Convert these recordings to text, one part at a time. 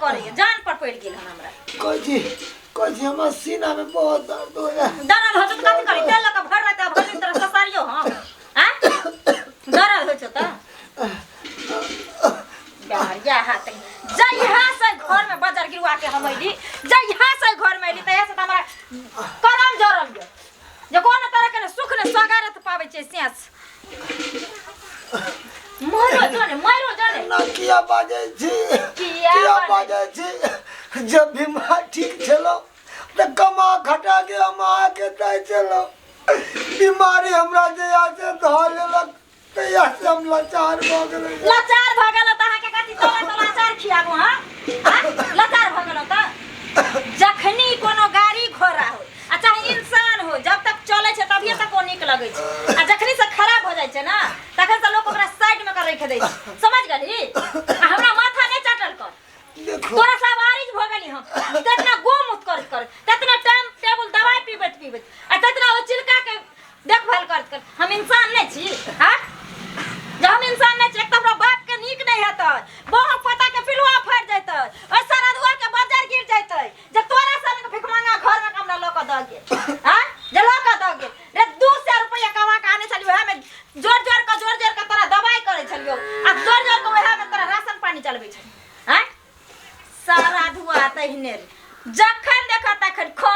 करे जान पर पड़ गेल हमरा कोजी हमर सीना में बहुत दर्द हो है। दर्द हो त कथि करी तेल लगा भर रहता भर तरह ससारियो हां हैं दर्द हो त यार या हाथ जय यहां से घर में बाजार गिरवा के हम आइली जय यहां से घर में आइली त ऐसे त हमरा करम जरल गयो जे कोन तरह के सुख ने स्वागत पावे छै सेस मारो जाने ना किया बाजे छी जब बीमार ठीक चलो त कमा खटा के हम आके तय चलो बीमारी हमरा जया से धर लेलक तया से हम लाचार भ गेलै त अहाँ के कथि तोला लाचार खियाबो हां लाचार भ गेल त जखनी कोनो गाड़ी घोड़ा हो आ चाहे इंसान हो जब तक चले छै तभिए तक ओ नीक लगै छै आ जखनी से खराब हो जाय छै ना तखन से लोग ओकरा साइड में कर रख दै छै समझ गेली हमरा माथा नै चाटल कर देखो तोरा सवारीज भ गेली हम कितना गोमुत कर कितना टाइम टेबल दवाई पीबत आ कितना ओ चिलका के देखभाल कर हम इंसान नै छी हां जब हम इंसान नै छी एक त हमरा बाप के नीक नै हेतै बहु पता के पिलुआ फट जैतै ओइ सरदुआ के बाजार गिर जैतै जे तोरा सन के भिखमंगा घर में हमरा लोक द गेल हां जे लोक द गेल रे 200 रुपया कमा के आने चलियो है में जोर के तोरा दवाई करे छलियो आ जोर के वहा में तोरा राशन पानी चलबै छै हैं सारा धुआ तहिने जखन देखा तखन ख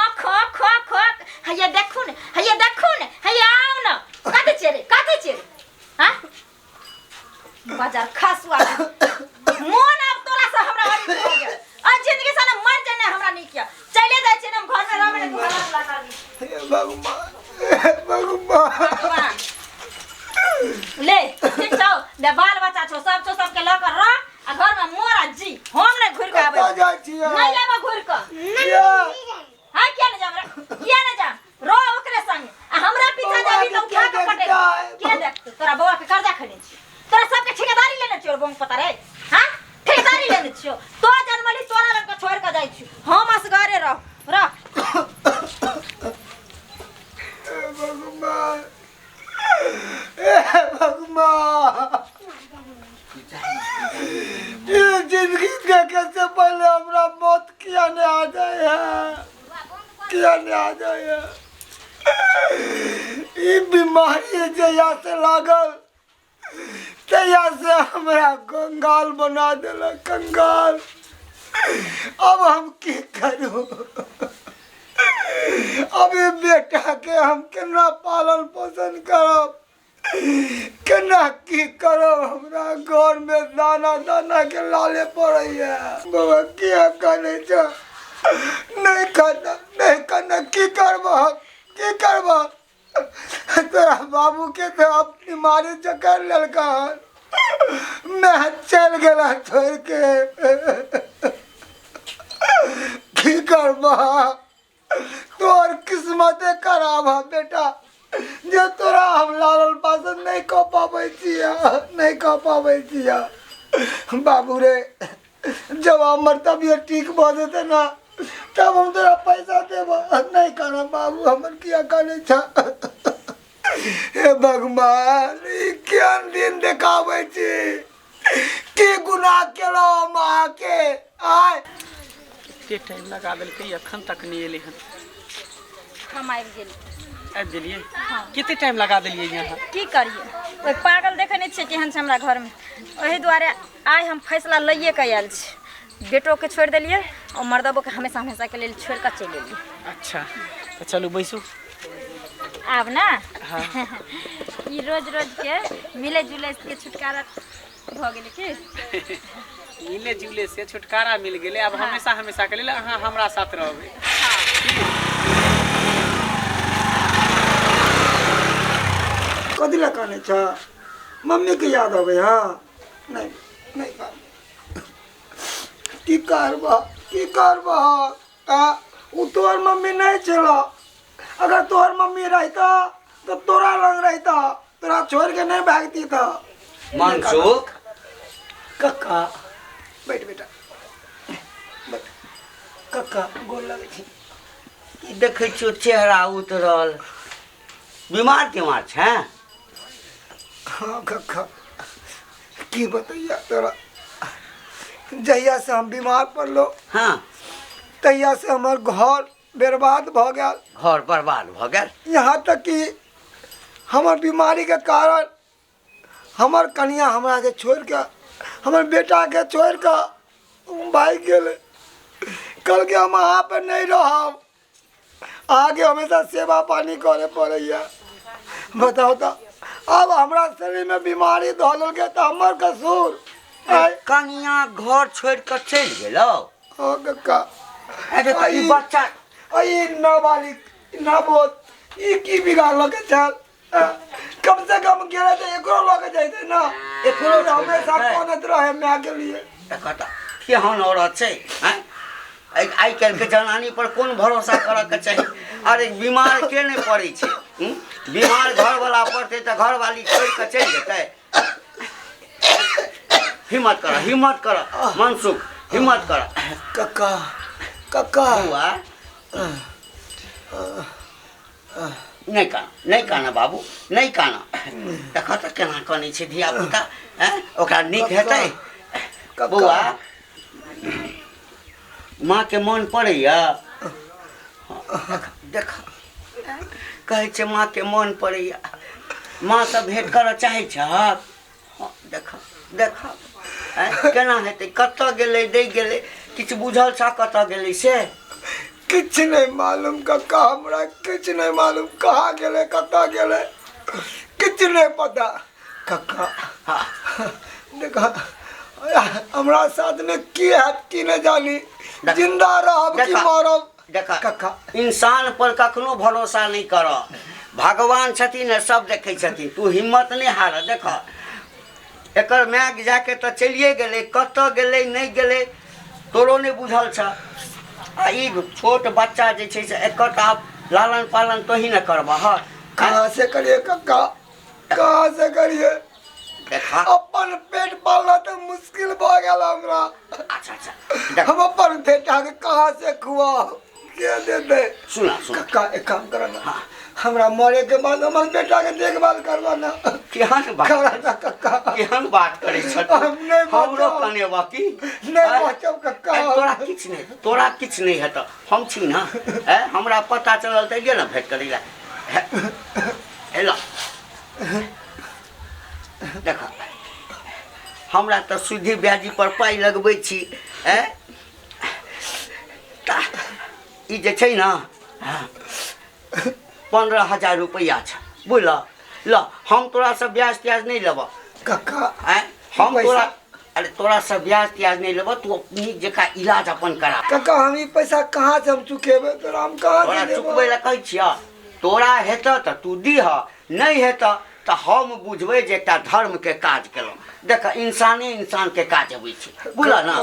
हैया देखू ने हैया आओ न कथि चेरे हां बाजार खसुआ मोन अब तोला से हमरा हरी हो गेल आ जिंदगी से न मर जाने हमरा नहीं किया चले जाय छै हम घर में रहबे ने तू हाथ लगा दी हे भगवान ले ठीक छौ ले बाल बच्चा छौ सबके ल कर रह आ घर में मोरा जी हम नै घुर के आबै नै लेबा घुर के हां किया न जाम रे किया न जाम रो ओकरे संग आ हमरा पीछा जाबी त उठा के पटे के देख तोरा बउआ के कर्जा खने छी तोरा सबके ठेकेदारी लेने छियो बंग पता रे हां ठेकेदारी लेने छियो तो जन्मली तोरा लग के छोड़ के जाई छी हम असगरे रह भगवान ये जिंदगी देखे से पहले हमरा मौत किया नहीं आ जाए ये बीमारी जया से लागल तया से हमरा कंगाल बना देला कंगाल अब हम की करूं अब ये बेटा के हम केना पालन पोषण करब केना की करब हमरा घर में दाना के लाले पड़ैया बाबा किया करे छ नहीं खाना की करब तोरा बाबू के तो अपनी मारी चक्कर ललका मैं चल गया छोड़ के की करबा तोर किस्मत खराब है बेटा जे तोरा हम लालन पालन नहीं कह पाबै छिया बाबू रे जब हमर तबियत ठीक भ जेते ना तब हम तोरा पैसा देब नहीं कहना बाबू हमर किया करे छ हे भगवान क्या दिन देखाबै छी की गुनाह केलो मां के आय के टाइम लगा देलकै अखन तक नहीं एले हन हम आबि गेलिए हाँ। कितने टाइम लगा दिलिए यहाँ की करिए ओइ पागल देखे नहीं छे केहन छै हमरा घर में ओही दुआरे आइ हम फैसला लइए के आयल छी बेटो के छोड़ देलिए और मर्दबो के हमेशा के लेल छोड़ के चल एलिए अच्छा तो चलू बैसू आब ना हाँ। ई रोज के मिले जुले के छुटकारा भ गेले की मिले जुले से छुटकारा मिल गेले अब हाँ। हमेशा के लेल अहाँ हमरा साथ रहबे कथी ला कहने छ मम्मी के याद आवे हां नहीं की करबा उ तोर मम्मी नहीं चला अगर तोर मम्मी रहता तो तोरा लंग रहता तोरा छोड़ के नहीं भागती था मनसुख कक्का बैठ बेटा बैठ कक्का गोल लगे छी ई देखे छियो चेहरा उतरल बीमार छै हाँ कक्का की बताइया तोरा जहिया से हम बीमार पड़लो हाँ तहिया से हमार घर बर्बाद भ गया। घर बर्बाद भ गेल। यहाँ तक कि हमार बीमारी के कारण हमार कन्या हमरा के छोड़ के हमार बेटा के छोड़ के भाग गेले। कल के हम वहाँ पे नहीं रहब, आगे हमेशा सेवा पानी करे पड़ैया। बताओ तो अब हमरा शरीर में बीमारी धोल के तो हमर कसूर कनिया घर छोड़ कर चल गेलो। ओ कक्का अरे तो ई बच्चा आई नाबालिग नाबोध ई की बिगाड़लो के चल कम से कम गेले तो एकरो लगे जाते ना। एकरो हमेशा कोनत रहे मैं के लिए एकटा केहन औरत छै हैं। आई काल्हि के जनानी पर कौन भरोसा करऽ के चाही। अरे बीमार के नहीं पड़े छै। बीमार घर वाला पड़ते तो घर वाली छोड़ के चल जेतै। हिम्मत कर मनसुख हिम्मत कर। कक्का कक्का बुआ नहीं काना बाबू नहीं काना। देख तो केना कनै छै धिया पुता हैं। ओकरा नीक हेतै। बुआ माँ के मन पड़ैया। देख कहै छै माँ के मन पड़ैया। माँ से भेंट करऽ चाहै छहक। देख देख केना हेतै कतऽ गेलै दै गेलै किछु बुझल छह कतऽ गेलै से किछ नहीं मालूम कक्का हमरा किछ नहीं मालूम कहाँ गेले कतऽ गेले किछ नहीं पता कक्का। देखा हमरा साथ में की हैत की नहीं जानी जिंदा रहब कि मरब। देखा कक्का इंसान पर कखनो भरोसा नहीं कर। भगवान छथिन सब देखै छथिन। तू हिम्मत नहीं हार। देख एकर माय जाके तो चलिए गेलै कतऽ गेलै नहीं गेलै तोरो नहीं बुझल छ। आ ई छोट बच्चा जे छै से एकर तो आप लालन पालन तो ही न करबह। कहाँ से करिए कक्का कहाँ से करिए। देखा अपन पेट पालना तो मुश्किल भ गेल हमरा। अच्छा हम अपन बेटा के कहाँ से खुआओ के देते। सुना कक्का एक काम करो ना हमरा मरे के बाद हमर बेटा के देखभाल करवा ना। केहन बात कक्का केहन बात करै छ। हमरो कनेवा की नहीं बचब कक्का। तोरा किछ नहीं हेत। हम छी ना हमरा पता चलल त गेल भेट करै ला। हेलो देख हमरा तो सुधी ब्याजी पर पाई लगबै छी। ई जे छै ना 15,000 रुपया छ बुझल। ल हम तोरा से ब्याज त्याज नहीं लेब कक्का। हम तोरा अरे तोरा से ब्याज त्याज नहीं लेब। तू अपनी जका इलाज अपन करा। कक्का हम ई पैसा कहाँ से हम चुकेबे तोरा हम कहाँ तोरा से चुकबै ला कहै छिया। तोरा हेत त तू दीह नहीं हेत त हम बुझबै जे एकटा धर्म के काज केलहुँ। देख इंसाने इंसान के काज अबै छै बुझल ना।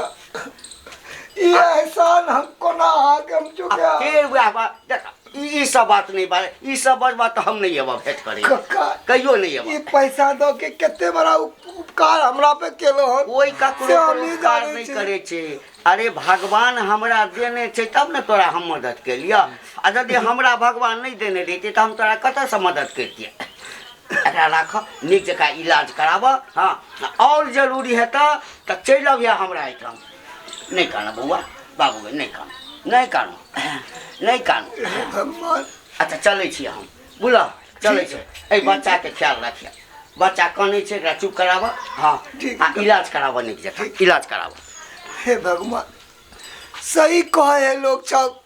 ई एहसान हम कोना आके हम चुके। के वह बात देख ई सब बात नहीं बारे ई सब बात हम नहीं एब भेट करे कक्का कहियो नहीं एब। ई पैसा दो के केते बड़ा उपकार हमरा पे केलो हो। कोई ककरो पर उपकार नहीं करे छे। अरे भगवान हमरा देने छे तब न तोरा हम मदद के लिया। आ यदि हमरा भगवान नहीं देने रहिते त हम तोरा कतऽ से मदद करतिए। एकरा राख नीक जका इलाज कराब। हाँ और जरूरी है तो चल अबिया हमरा एहिठाम। नहीं काना बउआ बाबू नहीं कानो। भगवान अच्छा चले छी हम बुझल चले छी। ए बच्चा के ख्याल रखिए। बच्चा कानै छै एकरा चुप कराब। हाँ इलाज कराब नीक जका इलाज कराब। हे भगवान सही कहे है लोग सब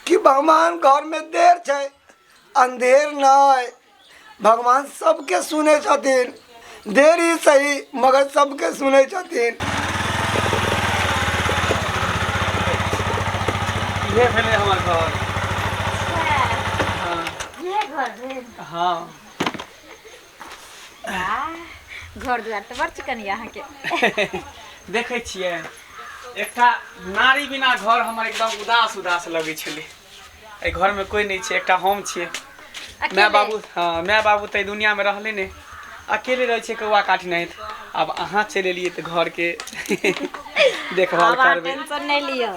कि भगवान घर में देर छै अंधेर नहीं। भगवान सबके सुने छथिन देरी सही मगर सबके सुने छथिन। ये भेले हमर घर। ये घर भेल। हाँ घर दुआर तो बड़ चिकन यहाँ के। देखे छिए एकटा नारी बिना घर हमर एकदम उदास उदास लगे छले। ए घर में कोई नहीं छे एकटा हम छिए। माय बाबू हाँ माय बाबू तो दुनिया में रहले ने अकेले रहे छे कौआ काठी नहीं। अब अहाँ चले एलिए तो घर के देखभाल करबे। टेंशन नहीं लियो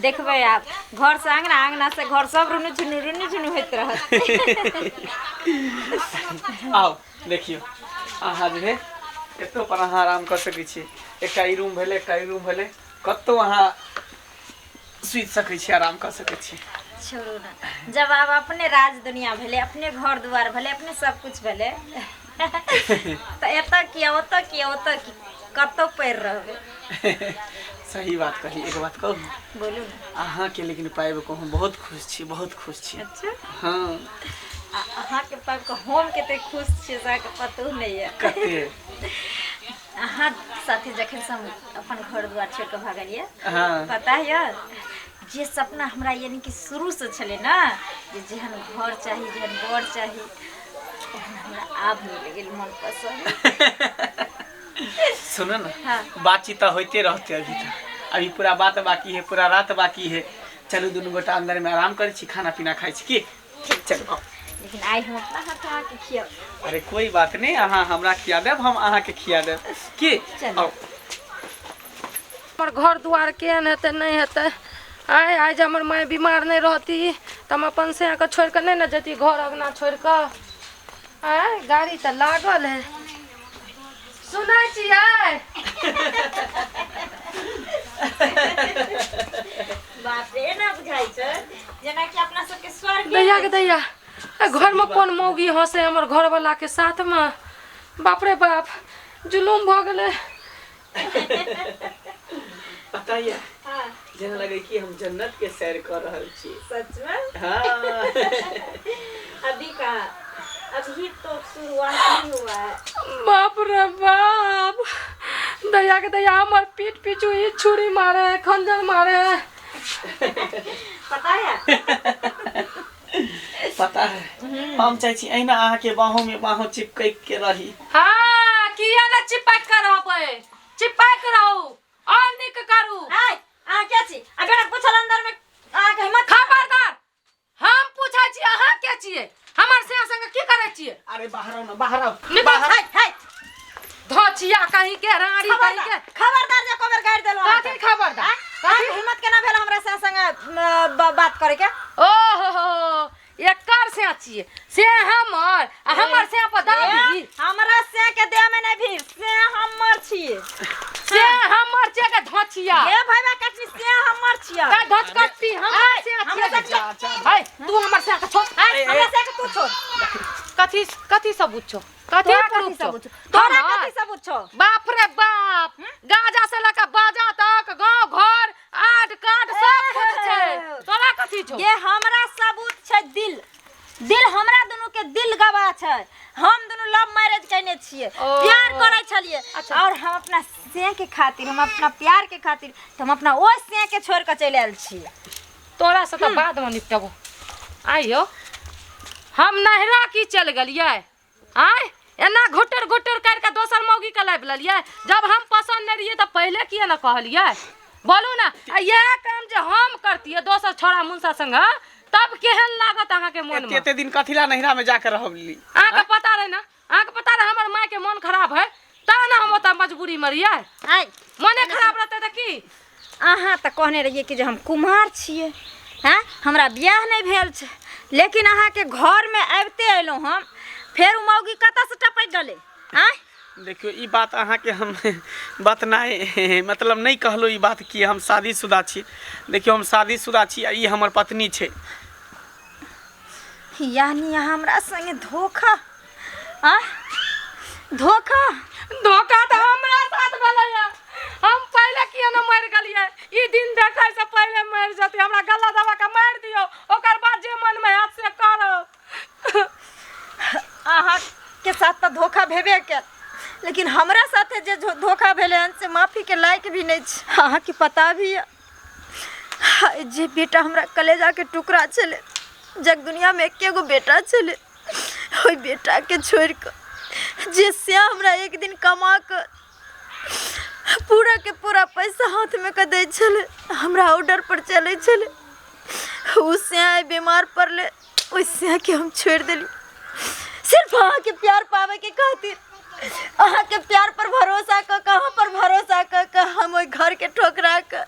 देखबे आप घर से अंगना अंगना से घर सब रुनु झुनु होइत रहत। आओ देखियो अहाँ जे एतो पर अहाँ आराम कर सकै छी। एकटा ई रूम भेलै, एकटा ई रूम भेलै, कतौ अहाँ सुति सकै छी, आराम कर सकै छी। छोड़ू ना, जब आप अपने राज दुनिया भेले, अपने घर दुआर भेले, अपने सब कुछ भेले तो एतऽ किया ओतऽ किया ओतऽ की कतौ पैर रहबे। सही बात कही। एक बात कहू, बोलू ना। अहाँ के लेकिन पाइब को हम बहुत खुश छी, बहुत खुश छी। अच्छा, हाँ अहाँ के पाइब को हम कते खुश छी से के पतो नहीं है। कते अहाँ साथी जखन से हम अपन घर दुआर छोड़ के भागलिए, हाँ पता है जे सपना हमरा यानी कि शुरू से छले ना, जे जेहन घर चाहिए, जेहन बर चाहिए, ओहन हमरा आब मिल गेल मन पसंद। सुनो ना, हाँ। बातचीत तो होते रहते अभी पूरा बात बाकी है, पूरा रात बाकी है। चलू दुनू गोटा अंदर में आराम करे छी, खाना पीना खाई छी की। चलो आओ। लेकिन आई हम अपना हाथ अहाँ के खिया। अरे कोई बात नहीं, अहाँ हमरा खिया देब, हम अहाँ के खिया देब की। चलो। आओ। हमर घर दुआर केहन हेतै नहीं हेतै। आइ जे हमर माय बीमार नहीं रहती तो हम अपन से के छोड़ के नहीं न जती घर अगना छोड़ के। आइ गाड़ी तो लागल है, सुनै छियै। बाप रे, ना बुझाई छै जेना कि अपना सब के स्वर्ग दैया के दैया, घर में कौन मौगी हंसे हमर घर वाला के साथ में। बाप रे बाप, जुलूम भ गेलै। पता है हाँ, जेना लगे कि हम जन्नत के सैर कर रहल छी। सच में। हाँ अभी कहाँ, अभी तो शुरुआत ही हुआ है। बाप रे बाप, दैया के दैया, हमर पीठ पीछू ही छुरी मारे, खंजर मारे। पता है पता है, हम चाहे छी अहिना अहाँ के बाहों में बाहों चिपक के रही। हाँ, किया ना चिपक कर रहबै, चिपक रहू और निक करू। आय अहाँ के छी, अगर पूछल अंदर में अहाँ के हिम्मत। खबरदार, हम पूछै छी अहाँ के छियै, हमर से संग की करै छियै। अरे बाहर आओ ना, बाहर आओ। हाय हाय, धोचिया कहीं के, राड़ी कहीं के। खबरदार जे कोबर गाड़ देलो। कथी खबरदार? कथी हिम्मत केना भेल हमरा से संग बात करे के। ओहो, एकर से छियै, से हमर से पर दाबी। हमरा से के देह में नहीं भी, से हमर छिए। से हमर छै के धोचिया। ए भाईबा कथी से हमर छिए। का धोचकट्टी हमर से छियै। हाय, तू हमर से के छोड़। हमरा से के तू छोड़। कथी सबूत छौ? कथी प्रूफ छौ? तोरा कथी सबूत छौ? बाप रे बाप, गाजा से लेकर बाजा तक, गांव घर आड काट सब कुछ छै। तोरा कथी छौ? ये हमरा सबूत छै दिल। दिल हमरा दोनों के दिल गवाह छै। हम दोनों लव मैरिज करने छिए, प्यार करे छलिए। अच्छा। और हम अपना से के खातिर, हम अपना प्यार के खातिर, हम अपना ओ से के छोड़ के चले आयल छिए। तोरा से तो बाद में निपटबो। आइयो, हम नहरा की चल गेलिए। आय एना घुटर घुटर करके दोसर मौगी के लाइब लेलिए। जब हम पसंद नहीं रहिए तो पहले किए ना कहलिए। बोलू ना, यह काम जे हम करतिए दोसर छोरा मुंसा संग, तब केहन लागत अहाँ के मन में? एते दिन कथिला नहिरा में जाकर रहली। अहाँ के पता रहे ना, अहाँ के पता रहे हमर माय के मन खराब है, ता ना हम ओता मजबूरी में रहिए। आय मने खराब रहते तो की? अहाँ तो कहने रहिए कि जे हम कुमार छिए, हैं हमरा बियाह नहीं भेल छै, लेकिन अहाँ के घर में आबते अयलहुँ हम, फेर उ मौगी कतऽ से टपक गेलै। आय देखियो ई बात अहाँ के हम बात नहीं मतलब नहीं कहलो ई बात कि हम शादीशुदा छी। देखियो हम शादीशुदा छी आ ई हमर पत्नी छै। यानी अहाँ हमरा संगे धोखा, आ धोखा धोखा तो हमरा साथ भेलै। हम पहले किए न मर गेलिए, ई दिन देखै से पहले मर जती। हमरा गला दबा के मार दियो, ओकर बाद जे मन में हाथ से करो। अहाँ के साथ तो धोखा भेबे के, लेकिन हमरा साथे जे धोखा भेले हन से माफी के लायक भी नहीं छै। अहाँ के पता भी है, जे बेटा हमरा कलेजा के टुकड़ा छले, जग दुनिया में एकेगो बेटा छले, ओई बेटा के छोड़ के जे से हमरा एक दिन कमा के पूरा के पूरा पैसा हाथ में के दे छले, हमरा ऑर्डर पर चले छले, उससे बीमार पड़ले, उससे के हम छोड़ देली सिर्फ अहाँ के प्यार पावे के खातिर। अहाँ के प्यार पर भरोसा कर, कहाँ पर भरोसा कर हम ओई घर के ठोकरा कर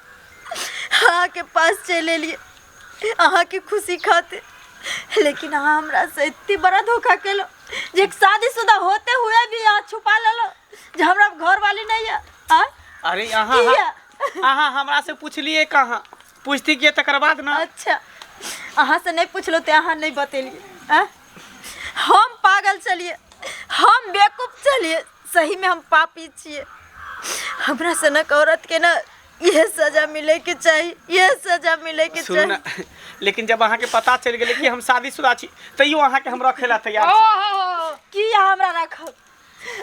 अहाँ के पास चले लिए, अहाँ के खुशी खातिर। लेकिन अहाँ हमरा से इतनी बड़ा धोखा केलो, जे शादीशुदा होते हुए भी यहाँ छुपा लेलो, जे हमरा घर वाली नहीं है। अरे यहाँ अहाँ हमरा से पूछलिए कहाँ पूछती किए तकर बाद ना। अच्छा अहाँ से नहीं पूछलो तो अहाँ नहीं बतेलिए। हम पागल चलिए, हम बेवकूफ चलिए, सही में हम पापी छिए। हमरा सनक औरत के ना यह सजा मिले के चाहिए, यह सजा मिले के सुन ना, चाहिए। लेकिन जब अहाँ के पता चल गए कि हम शादीशुदा छी तैयो अहाँ के हम रखे ला तैयार छी। ओहो की हमरा रखब,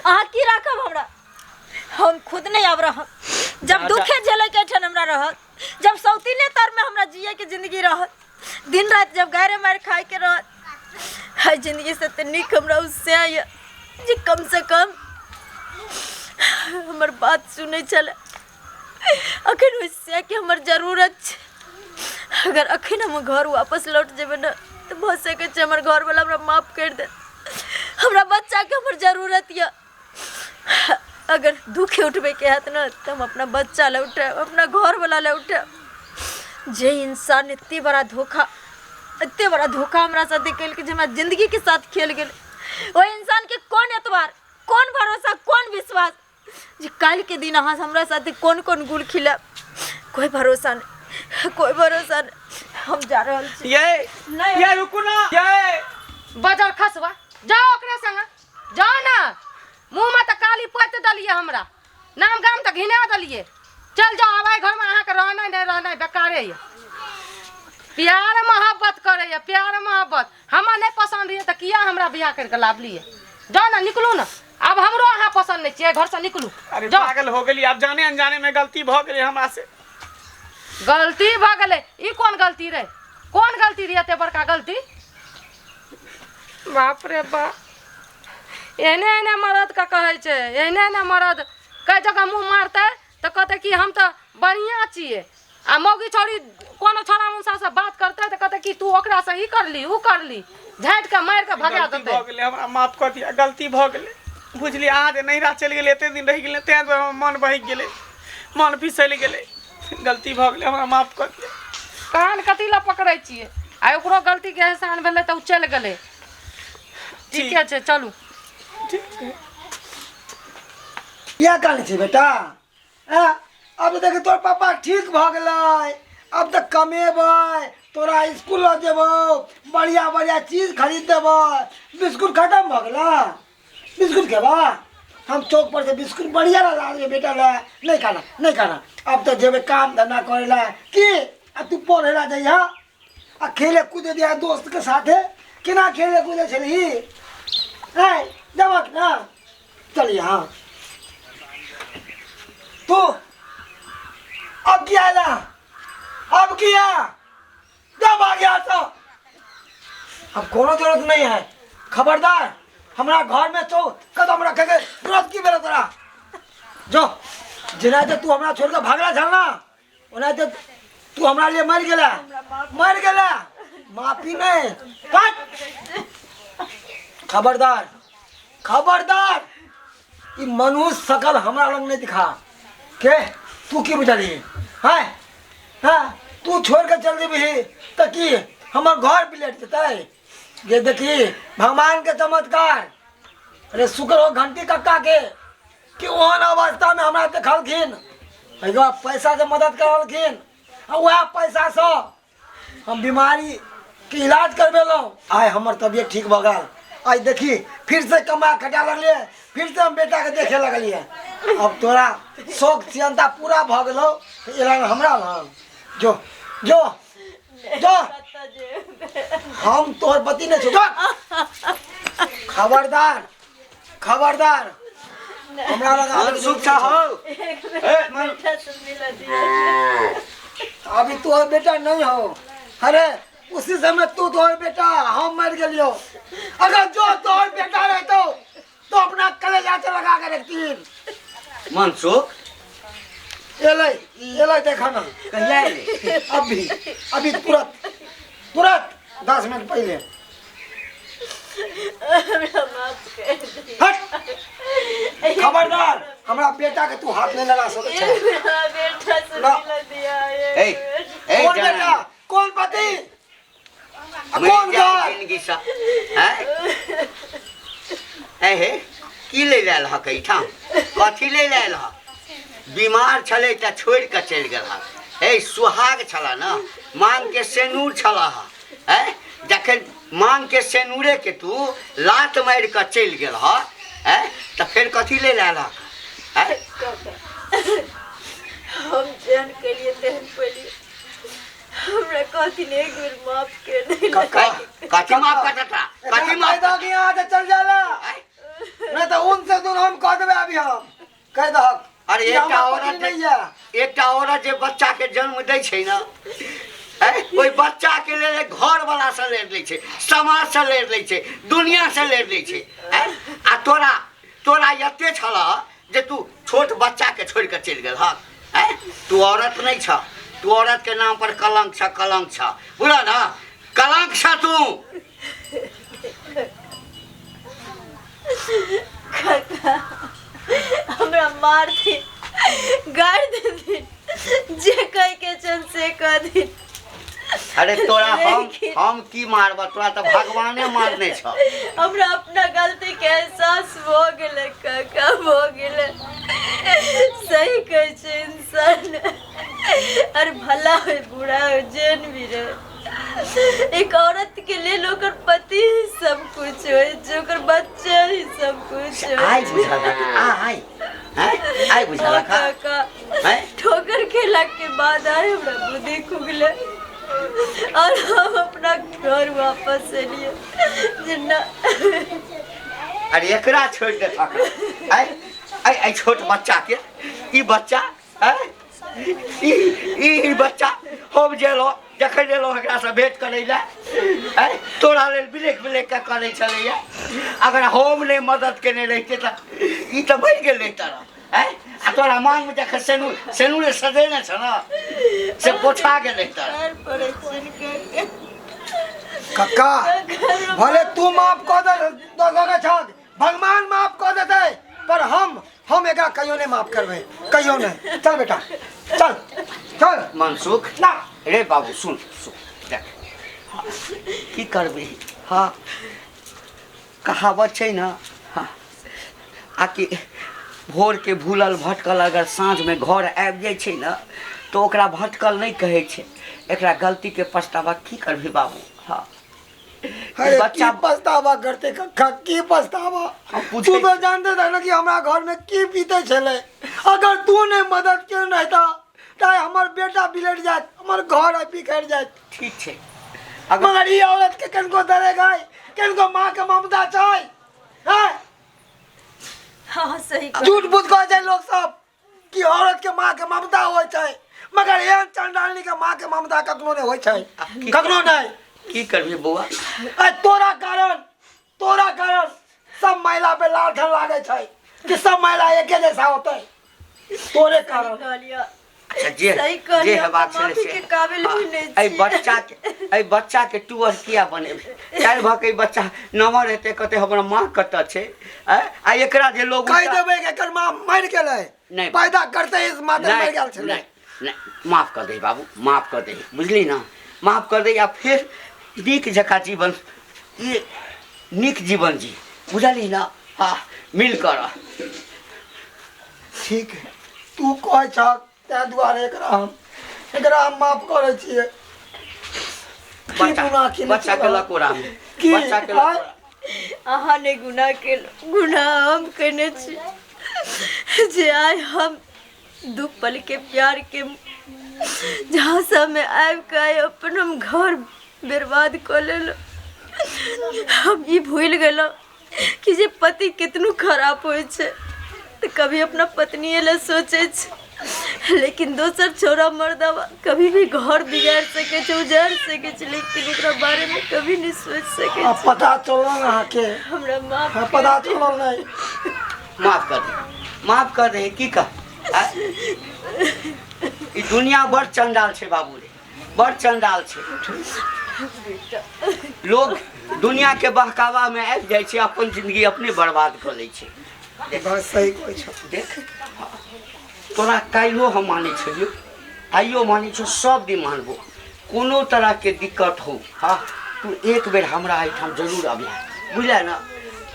अहाँ की रखब हमरा? हम खुद नहीं अब रहब। जब दुखे झेले के ठन हमरा रहत, जब सौतीने तर में हमरा जिए के जिंदगी रहत, दिन रात जब गारे मार खाए के रहत, हाय जिंदगी से तो निक हमरा उससे आया जी कम से कम हमर बात सुने चले। अखन उससे कि हमर जरूरत छे। अगर अखन हम घर वापस लौट जेबे ना तो बहुत सके छे हमर घर वाला हमरा माफ कर दे। हमरा बच्चा के हमर जरूरत या। अगर दुखे उठबे के हाथ ना तो हम अपना बच्चा ले उठे, अपना घर वाला ले उठे। जे इंसान इतनी बड़ा धोखा हमरा साथ खेल के हमरा जिंदगी के साथ खेल गए, वो इंसान के कौन एतबार, कौन भरोसा, कौन विश्वास जी कल के दिन अहाँ हमरा साथ कौन कौन गुल खिला, कोई भरोसा नहीं, कोई भरोसा नहीं। हम जा रहल छी। ये रुकू ना, ये बाजार खसवा जाओ ओकरा संग जाओ ना। मुंह में तो काली पोत दलिए, हमरा नाम गाम तक घिना दलिए। चल जाओ हमारे घर में अहाँ के रहना नहीं रहना बेकारे है। प्यार मोहब्बत करे है, प्यार मोहब्बत हमरा नहीं पसंद है तो किया हमरा बियाह करके लाभ लिए। जाओ ना निकलू ना, अब हमरो अहाँ पसंद नहीं चाहिए, घर से निकलू। अरे पागल हो गई, अब जाने अनजाने में गलती भ गई हमरा से। गलती भ गए, ई कौन गलती रहे, कौन गलती रही एते बड़का गलती? बाप रे बाप, एने एने मर्द का कहे छे, एने एने मर्द कई जगह मुंह मारते तो कहते कि हम तो बढ़िया छिए, आ मौगी छोरी कोनो छोरा मुंसा से बात करते तो कहते कि तू ओकरा से ई कर ली ऊ कर ली, झाट के मार के भगा गलती देते। भ गेलै, हमरा माफ कर दिया, गलती भ गेलै। बुझली अहाँ जे नैहरा चलि गेलै, एते दिन रहि गेलै, तें दुआरे मन बहि गेलै, मन फिसल गेलै, गलती भ गेलै, हमरा माफ कर दिया। कान कथी ला पकड़े छिए, आ ओकरो गलती के एहसान भेले तो चल गेले। ठीक है चलू। क्या कहने छे बेटा? अब देख तोर पापा ठीक भ गेलै, अब तक कमेबै, तोरा स्कूल ल जेबो, बढ़िया बढ़िया चीज खरीद देबो। बिस्कुट खत्म भ गेला, बिस्कुट खेबा? हम चौक पर से बिस्कुट बढ़िया ला देबे बेटा ला। नहीं खाना, नहीं खाना। अब तो जेबे काम धंधा करे ला की अब तू पढ़े ला जइहा, आ खेले कूदे दिया दोस्त के साथे। केना खेले कूदे छली है जबक ना। चल यहाँ तू अब क्या ला, अब किया जब आ गया तो अब कोनो जरूरत नहीं है। खबरदार हमारा घर में तो कदम रखेगे, तुरंत की मेरा तोरा जो जिना तो तू हमारा छोड़ के भागला चलना, उन्हें तो तू हमारा लिए मर गेला, मर गेला, माफी नहीं। खबरदार खबरदार, ये मनुष्य सकल हमारा लोग नहीं दिखा के तू की बुझली है? हाँ तू छोड़ के चल देबी तो की हमार घर बिलेट देते? ये देखी भगवान के चमत्कार। अरे शुक्र हो घंटी कक्का के कि ओहन अवस्था में हमारा देखलखिन, पैसा से मदद करलखिन, वह पैसा से हम बीमारी के इलाज करवेलौं। आय हमर तबियत ठीक भ गल। आज देखी फिर से कमा खटा लगलिए, फिर से हम बेटा के देखे लगलिए। अब तोरा शौक चिंता पूरा भ गेलो, हमरा लग जो जो जो हम तोहर पति नहीं छो। खबरदार खबरदार, हमरा लगा सुख हो। अभी तोहर बेटा नहीं हो। अरे उसी समय तू तोहर बेटा, हम मर गलियो। अगर जो तोहर बेटा रहतो तो अपना कलेजा से लगा के रखती। मनसुख एलै देखा ना कहिया एले? अभी तुरंत तुरंत 10 मिनट पहले। हट, खबरदार हमरा बेटा के तू हाथ नहीं लगा सके छै। ए ए कौन बेटा, कौन पति, कौन घर? जिंदगी सा हैं ए हे की ले लायल ह कइठा, कथी ले लायल ह? बीमार छले त छोड़ के चल गेल ए सुहाग छला ना मांग के सेनूर छला है जखन मांग के सेनूरे के तू लात मार के चल गेल है त फिर कथी ले लाला है हम जान के लिए तेहन पहले हमरा कथी ने एक बेर माफ कर दे कथी माफ करता कथी माफ कह दो यहाँ से चल जाला नहीं तो उनसे दूर हम कह देवे अभी हम कह दो अरे एकटा औरत जे बच्चा के जन्म दै छै ना ओई बच्चा के लेल घर वाला से लेर लै छै समाज से लेर लै छै दुनिया से लेर लै छै आ तोरा एते छला जे तू छोट बच्चा के छोड़ के चल गेल है तू औरत नहीं छ तू औरत के नाम पर कलंक छ बुझल ना कलंक छ तू हमरा मार दे गाड़ दे जे कह के चल से कह दे अरे तोरा हम की मारबा तोरा तो भगवाने मारने छ हमरा अपना गलती के एहसास हो गेले काका हो गेले सही कह छै इंसान और भला हो बुरा हो जेन भी रहे एक औरत के लिए लोकर पति ही सब कुछ हो जोकर बच्चा ही सब कुछ हो आई बुझला आई बुझला काका ठोकर खेला के बाद आए हमरा बुद्धि खुगले और हम अपना घर वापस एलिए जिन्ना अरे एकरा छोड़ दे आई छोट बच्चा के ई बच्चा ई बच्चा हम जेलो जखन एलो एकरा से भेंट करै ला तोरा लेल ब्लैक के करै छलै अगर हम ने मदद केने रहिते त ई त भइ गेल रहित आ तोरा मांग में जखन सेनूर सजेने छ ना से पोछा गेल रहित कक्का भले तू माफ कर दे दोगे छाग भगवान माफ कर देते पर हम एकरा कहियो नहीं माफ करबे कहियो नहीं चल बेटा चल मनसुख ना रे बाबू सुन देख की करबी हाँ कहावत छै ना हाँ आकि भोर के भूलल भटकल अगर साँझ में घर आबि जाइ छै ना तो ओकरा भटकल नहीं कहे छै एकरा गलती के पछतावा की करबी बाबू हाँ अरे बच्चा पछतावा करते कक्का की पछतावा तू तो जानते था ना कि हमारा घर में की बीते छले अगर तू ने मदद के नहीं था ताए हमार बेटा बिगड़ जाए हमार घर बिखर जाए ठीक है मगर ये औरत के कनको डरेगा कनको माँ के ममता चाहे हैं हाँ सही झूठ बुझ कह जाए लोग सब कि औरत के माँ के ममता हो चाहे मगर एहन चंडालनी के माँ के ममता कखनो नहीं हो चाहे कखनो नहीं की करबी बुआ तोरा कारण सब महिला पे लाल ठन लागे छै कि सब महिला एके जैसा होते तोरे कारण जे हेबाक छले से बच्चा के टूअर किया बनेबे काल भके बच्चा नमर हेते कते हमर मां कत छै आ एकरा जे लोग कह देबे के एकर मां मर गेलै नहीं पैदा करते इस माता मर गेल छले नहीं माफ कर दे बाबू माफ कर दे बुझली ना माफ कर दे या फिर नीक जका जीवन ये नीक जीवन जी बुझली ना हाँ मिल कर ठीक है तू कह छ ते दुआरे एकरा हम माफ करे छिए बच्चा के लकोरा में बच्चा के लकोरा अहाँ ने गुनाह हम करने छी जे आइ हम दू पल के प्यार के जहाँ से हमें आबि के अपन हम घर बर्बाद कर लेलो हम ये भूल गेलो कि जे पति कितनो खराब होय छे तो कभी अपना पत्नी ले सोचे छे लेकिन दोसर छोरा मर्दवा कभी भी घर बिगाड़ सके छे उजाड़ सके छे लेकिन एकरा बारे में कभी नहीं सोच सके छे पता चलो ना के हमरा माफ पता चलो नहीं माफ कर दे की का ई दुनिया बड़ चंडाल छे बाबू रे बड़ चंडाल छे लोग दुनिया के बहकावा में आबि जाइ छे अपन जिंदगी अपने बर्बाद कर लै छे बस सही कोई छ देख तोरा काल्हियो हम मानै छियो आइयो मानै छो सब दिन मानबो कोनो तरह के दिक्कत हो हाँ तू एक बेर हमरा एहिठाम जरूर अबिहा बुझले ना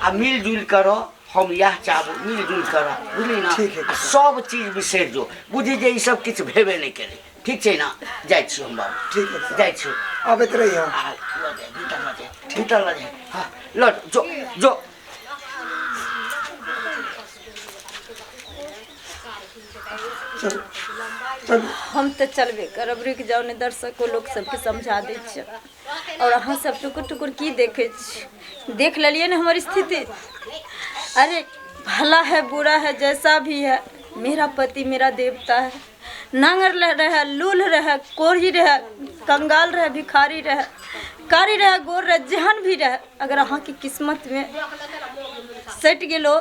आ मिलजुल करो हम यह चाहबो मिलजुल कर बुझली ना ठीक है, आ सब चीज बिसरि जो बुझी जे ई सब किछु भेबे नहीं करे ठीक छै ना जाइ छी हम बाबू ठीक है जाइ छी आबैत रही हम आ ल दे भीतर ल दे हाँ लट जो जो चल चल हम तो चलबे करब रुक जाओ ने दर्शको लोग सबके समझा दै छियै और अहाँ सब टुकुर टुकुर की देखे छी देख लेलिए ना हमारी स्थिति अरे भला है बुरा है जैसा भी है मेरा पति मेरा देवता है नांगर रहे लूल रहे कोढ़ी रहे कंगाल रहे भिखारी रहे कारी रहे गोर रहे जहन भी रहे अगर अहाँ की किस्मत में सटि गेलो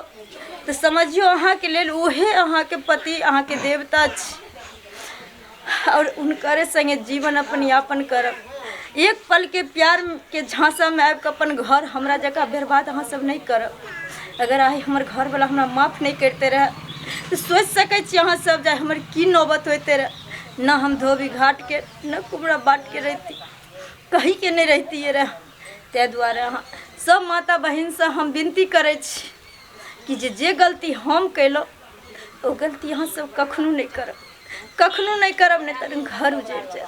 तो समझियो अहाँ के लेल उहे अहाँ के पति अहाँ के देवता छी और उनकरे संगे जीवन अपन यापन करब एक पल के प्यार के झांसा में आबि के अपन घर हमरा जगह बर्बाद अहाँ सब नहीं करब अगर आइ हमर घर वाला हमरा माफ नहीं करते रहे तो सोच सकै छी अहाँ सब जाए हमर की नौबत होते रहे न हम धोबी घाट के न कुबड़ा बाट के रहती कहीं के नहीं रहती रहे ताहि दुआरे अहाँ सब माता बहिन से हम विनती करै छी कि जे गलती हम कैलहुँ ओ गलती अहाँ सब कखनो नहीं करब नहीं तर घर उजड़ जाए।